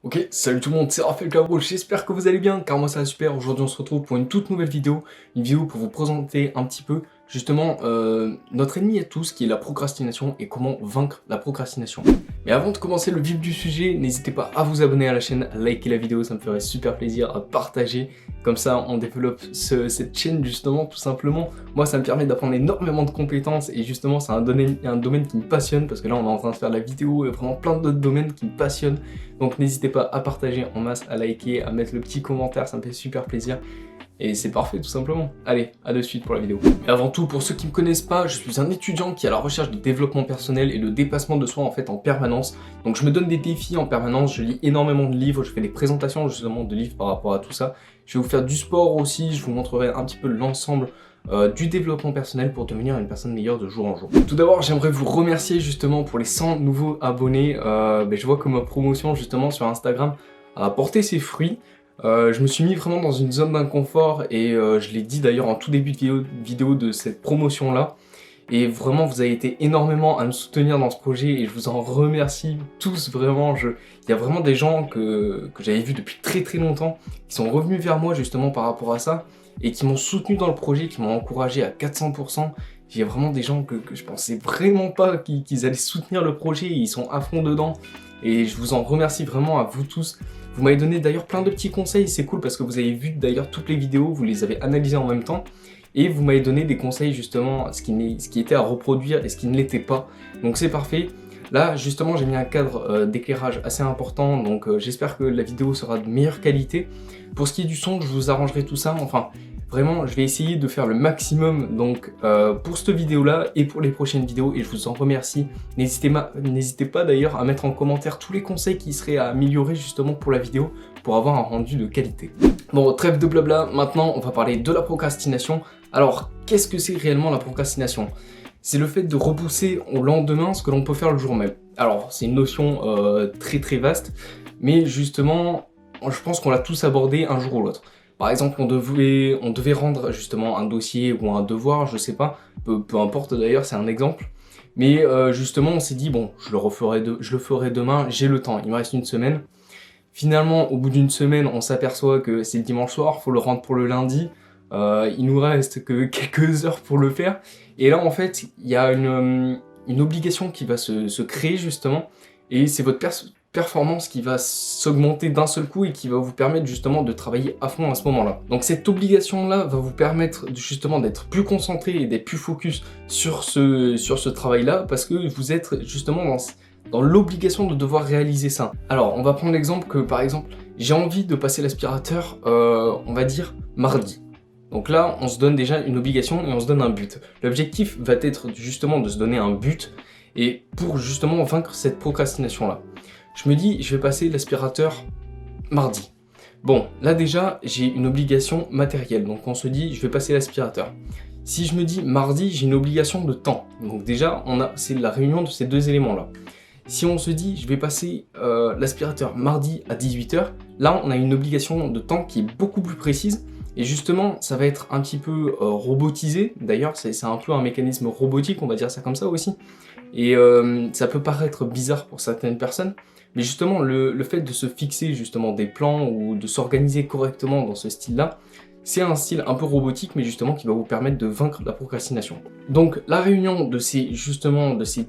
Ok, salut tout le monde, c'est Raphaël Cabro, j'espère que vous allez bien, car moi ça va super. Aujourd'hui on se retrouve pour une toute nouvelle vidéo, pour vous présenter un petit peu justement notre ennemi à tous qui est la procrastination et comment vaincre la procrastination. Mais avant de commencer le vif du sujet, n'hésitez pas à vous abonner à la chaîne, à liker la vidéo, ça me ferait super plaisir, à partager, comme ça on développe cette chaîne justement tout simplement. Moi ça me permet d'apprendre énormément de compétences et justement c'est un domaine qui me passionne parce que là on est en train de faire la vidéo et vraiment plein d'autres domaines qui me passionnent. Donc n'hésitez pas à partager en masse, à liker, à mettre le petit commentaire, ça me fait super plaisir. Et c'est parfait tout simplement. Allez, à de suite pour la vidéo. Mais avant tout, pour ceux qui ne me connaissent pas, je suis un étudiant qui est à la recherche de développement personnel et de dépassement de soi en fait en permanence. Donc je me donne des défis en permanence, je lis énormément de livres, je fais des présentations justement de livres par rapport à tout ça. Je vais vous faire du sport aussi, je vous montrerai un petit peu l'ensemble du développement personnel pour devenir une personne meilleure de jour en jour. Tout d'abord, j'aimerais vous remercier justement pour les 100 nouveaux abonnés. Je vois que ma promotion justement sur Instagram a porté ses fruits. Je me suis mis vraiment dans une zone d'inconfort et je l'ai dit d'ailleurs en tout début de vidéo de cette promotion là. Et vraiment, vous avez été énormément à me soutenir dans ce projet et je vous en remercie tous vraiment. Il y a vraiment des gens que j'avais vus depuis très très longtemps qui sont revenus vers moi justement par rapport à ça et qui m'ont soutenu dans le projet, qui m'ont encouragé à 400%. Il y a vraiment des gens que je pensais vraiment pas qu'ils allaient soutenir le projet et ils sont à fond dedans. Et je vous en remercie vraiment à vous tous. Vous m'avez donné d'ailleurs plein de petits conseils, c'est cool parce que vous avez vu d'ailleurs toutes les vidéos, vous les avez analysées en même temps. Et vous m'avez donné des conseils justement, ce qui était à reproduire et ce qui ne l'était pas. Donc c'est parfait. Là justement j'ai mis un cadre d'éclairage assez important, donc j'espère que la vidéo sera de meilleure qualité. Pour ce qui est du son, je vous arrangerai tout ça, enfin vraiment je vais essayer de faire le maximum donc pour cette vidéo là et pour les prochaines vidéos et je vous en remercie. N'hésitez pas d'ailleurs à mettre en commentaire tous les conseils qui seraient à améliorer justement pour la vidéo pour avoir un rendu de qualité. Bon, trêve de blabla, maintenant on va parler de la procrastination. Alors, qu'est-ce que c'est réellement la procrastination? C'est le fait de repousser au lendemain ce que l'on peut faire le jour même. Alors, c'est une notion très très vaste, mais justement, je pense qu'on l'a tous abordé un jour ou l'autre. Par exemple, on devait rendre justement un dossier ou un devoir, je sais pas, peu importe d'ailleurs, c'est un exemple. Mais justement, on s'est dit, bon, je le ferai demain, j'ai le temps, il me reste une semaine. Finalement, au bout d'une semaine, on s'aperçoit que c'est le dimanche soir, faut le rendre pour le lundi. Il nous reste que quelques heures pour le faire. Et là, en fait, il y a une obligation qui va se créer justement. Et c'est votre performance qui va s'augmenter d'un seul coup et qui va vous permettre justement de travailler à fond à ce moment-là. Donc cette obligation-là va vous permettre justement d'être plus concentré et d'être plus focus sur ce travail-là parce que vous êtes justement dans l'obligation de devoir réaliser ça. Alors, on va prendre l'exemple que, par exemple, j'ai envie de passer l'aspirateur, on va dire, mardi. Donc là, on se donne déjà une obligation et on se donne un but. L'objectif va être justement de se donner un but et pour justement vaincre cette procrastination-là. Je me dis, je vais passer l'aspirateur mardi. Bon, là déjà, j'ai une obligation matérielle. Donc on se dit, je vais passer l'aspirateur. Si je me dis mardi, j'ai une obligation de temps. Donc déjà, c'est la réunion de ces deux éléments-là. Si on se dit, je vais passer l'aspirateur mardi à 18h, là, on a une obligation de temps qui est beaucoup plus précise. Et justement, ça va être un petit peu robotisé. D'ailleurs, c'est un peu un mécanisme robotique, on va dire ça comme ça aussi. Et ça peut paraître bizarre pour certaines personnes. Mais justement, le fait de se fixer justement des plans ou de s'organiser correctement dans ce style-là, c'est un style un peu robotique, mais justement qui va vous permettre de vaincre la procrastination. Donc la réunion de ces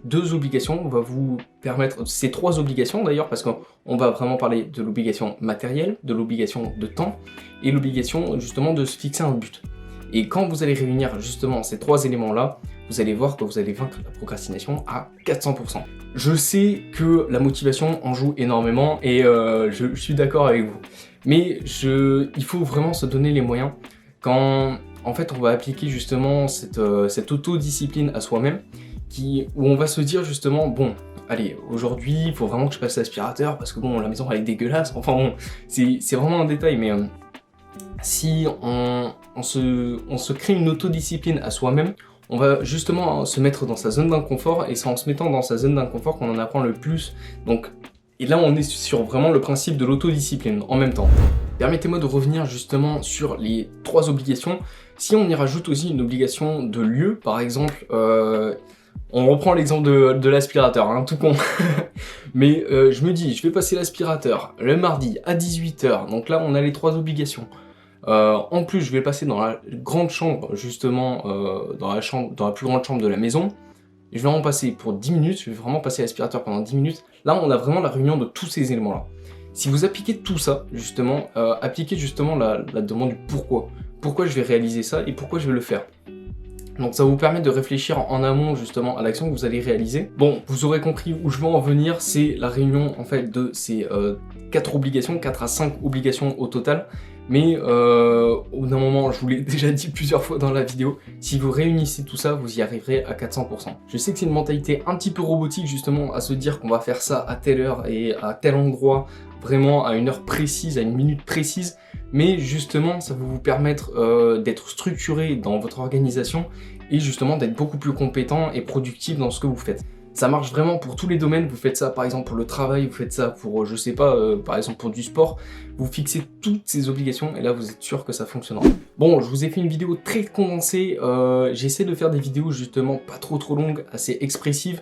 deux obligations va vous permettre, ces trois obligations d'ailleurs, parce qu'on va vraiment parler de l'obligation matérielle, de l'obligation de temps, et l'obligation justement de se fixer un but. Et quand vous allez réunir justement ces trois éléments-là, vous allez voir que vous allez vaincre la procrastination à 400%. Je sais que la motivation en joue énormément et je suis d'accord avec vous. Mais il faut vraiment se donner les moyens quand en fait on va appliquer justement cette autodiscipline à soi-même où on va se dire justement bon allez aujourd'hui il faut vraiment que je passe l'aspirateur parce que bon la maison elle est dégueulasse, enfin bon c'est vraiment un détail mais si on se crée une autodiscipline à soi-même, on va justement se mettre dans sa zone d'inconfort et c'est en se mettant dans sa zone d'inconfort qu'on en apprend le plus. Donc et là, on est sur vraiment le principe de l'autodiscipline en même temps. Permettez-moi de revenir justement sur les trois obligations. Si on y rajoute aussi une obligation de lieu, par exemple, On reprend l'exemple de l'aspirateur, hein, tout con. Mais je me dis, je vais passer l'aspirateur le mardi à 18 h. Donc là, on a les 3 obligations. En plus, je vais passer dans la grande chambre, justement, dans la plus grande chambre de la maison. Je vais vraiment passer pour 10 minutes, je vais vraiment passer l'aspirateur pendant 10 minutes. Là, on a vraiment la réunion de tous ces éléments-là. Si vous appliquez tout ça, justement, appliquez justement la demande du pourquoi. Pourquoi je vais réaliser ça et pourquoi je vais le faire. Donc ça vous permet de réfléchir en amont justement à l'action que vous allez réaliser. Bon, vous aurez compris où je veux en venir, c'est la réunion en fait de ces 4 obligations, 4 à 5 obligations au total. Mais au bout d'un moment, je vous l'ai déjà dit plusieurs fois dans la vidéo, si vous réunissez tout ça, vous y arriverez à 400%. Je sais que c'est une mentalité un petit peu robotique justement à se dire qu'on va faire ça à telle heure et à tel endroit, vraiment à une heure précise, à une minute précise, mais justement ça va vous permettre d'être structuré dans votre organisation et justement d'être beaucoup plus compétent et productif dans ce que vous faites. Ça marche vraiment pour tous les domaines, vous faites ça par exemple pour le travail, vous faites ça pour, je sais pas, par exemple pour du sport, vous fixez toutes ces obligations et là vous êtes sûr que ça fonctionnera. Bon, je vous ai fait une vidéo très condensée, j'essaie de faire des vidéos justement pas trop longues, assez expressives,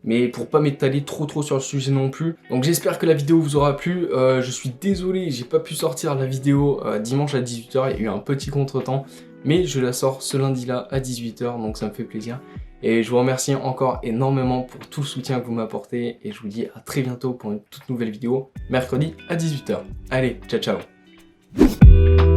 mais pour pas m'étaler trop sur le sujet non plus. Donc j'espère que la vidéo vous aura plu, je suis désolé, j'ai pas pu sortir la vidéo dimanche à 18 h, il y a eu un petit contretemps, mais je la sors ce lundi-là à 18 h, donc ça me fait plaisir. Et je vous remercie encore énormément pour tout le soutien que vous m'apportez, et je vous dis à très bientôt pour une toute nouvelle vidéo, mercredi à 18 h. Allez, ciao ciao.